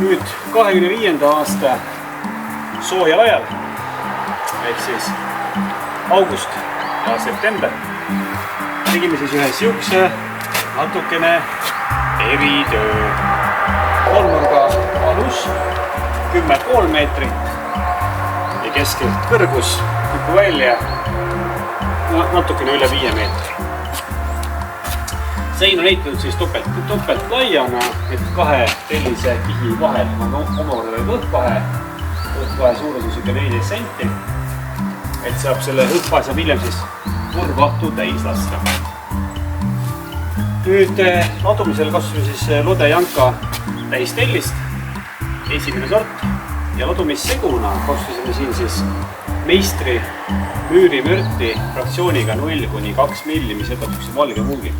Nüüd 25. aasta soojal ajal ehk siis august ja september tegime siis ühe siukse natukene eritöö. Kolmnurga alus 10,5 meetrit ja keskelt kõrgus tipu välja natukene üle 5 meetri. Sein on ehitatud siis topelt laiana, et kahe tellise kihi vahel on omakorda õhkvahe suurus on 14 senti. Et saab selle õhkvahe saab hiljem siis võrvahtu täis lasta. Nüüd ladumisel kasutasime siis Lodejanka täis tellist, esimene sort, ja ladumisseguna kasutasime siin siis Meistri müürimürti fraktsiooniga 0–2 milli, mis jätab üks valge muugi.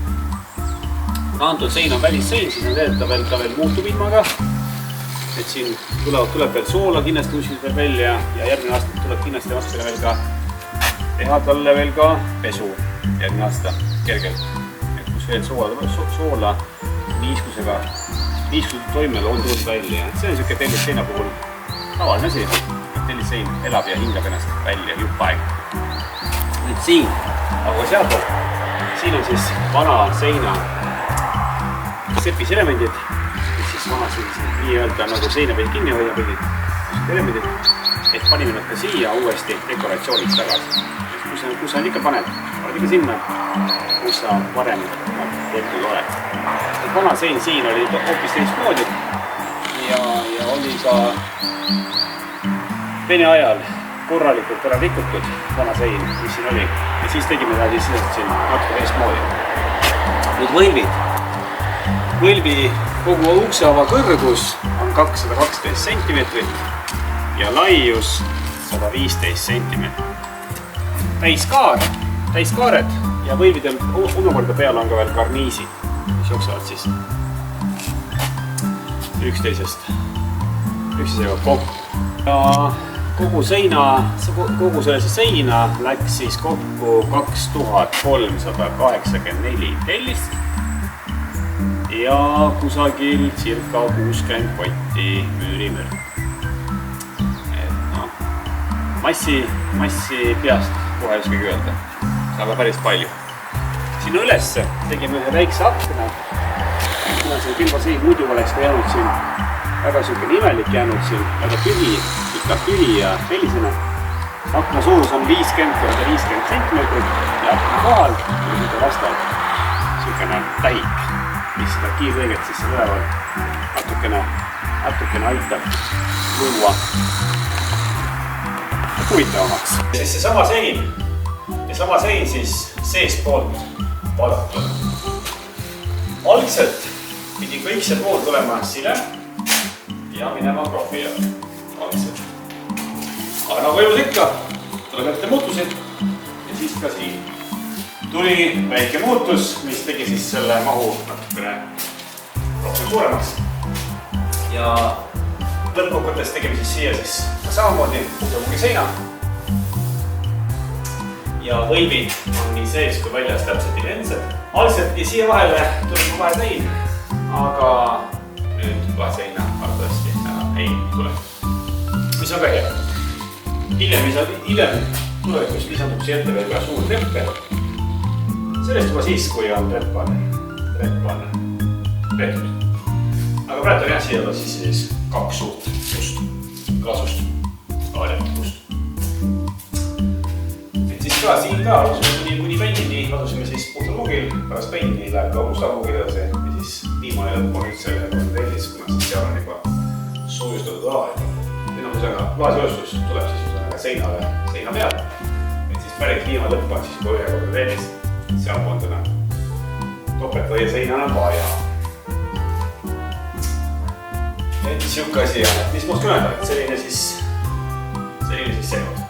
Kuna antud sein on välissein, siis on see, et ta veel muutub ilmaga. Et siin tuleb veel soola kindlasti uskid veel välja ja järgmine aasta tuleb kindlasti naskele veel ka teha talle veel ka pesu järgmine aasta kergelt. Et kus veel soola niiskusega toimel on tulnud välja. See on niisugune tellisseina puhul tavaline asi, et tellissein elab ja hingab ennast välja jupp aeg. Nüüd siin, aga sealpool, siin on siis vana seina sepiselemendid, mis siis vana nii-öelda nagu seina peal kinni hoida pidid elemendid, et panime nad ka siia uuesti dekoratsiooniks tagasi. Kus sa ikka paned ikka sinna, kus sa varem tehtud oled. Vana sein siin oli hoopis teistmoodi ja oli ka Vene ajal korralikult ära rikutud vana sein, mis siin oli. Ja siis tegime ta siis siin natuke teistmoodi. Nüüd võlvid. Võlvi kogu ukseava kõrgus on 212 cm ja laius 115 cm. Täiskaared ja võlvidel omakorda peal on ka veel karniisid, mis jooksevad siis üksteisega kokku. Ja kogu selle seina läks siis kokku 2384 tellist ja kusagil circa 60 kotti müürimürti. Massi peast kohe ei oskagi öelda, aga päris palju. Sinna ülesse tegime ühe väikse akna. Kuna see külvasein muidu oleks ka jäänud siin väga niisugune imelik jäänud siin, väga tühi ja sellisena. Akna suurus on 50×50 cm ja akna kohal on vastavalt niisugune tähik, mis seda kiirlõiget siis üleval natukene aitab luua huvitavamaks. Siis see sama sein siis seestpoolt vaadatud. Algselt pidi kõik see pool tulema sile ja minema profi algselt. Aga nagu elus ikka, tuleb ette muutusid ja siis ka siin. Tuli väike muutus, mis tegi siis selle mahu natukene rohkem suuremaks. Ja lõppkokkuvõttes tegime siis siia siis samamoodi tõugi seina. Ja võlvid on nii sees kui väljas täpselt identsed. Algselt ja siia vahele tuleb vahesein, aga nüüd vaheseina arvatavasti ei tule. Mis on ka hea. Hiljem tulevikus lisandub siia ette veel ka suur trepper. Sellest juba siis, kui on trepp on tehtud. Aga praegu on jah siia siis 2 suurt kasust aaljatust. Et siis ka siin ka alusime kuni pennini, alusime siis puhta muugil, pärast pennini läheb ka musta muugil edasi ja siis viimane lõpp on üldse tellis, kuna siis seal on juba soojustatud ala. Enamusega klaasjoostus tuleb siis seina peal. Et siis päris viimane lõpp on siis kui ühe korda tellis, seal poontuna topeltlõie seina on vaja. Et siuke asi on, et mis muust kõneda, et selline siis seekord.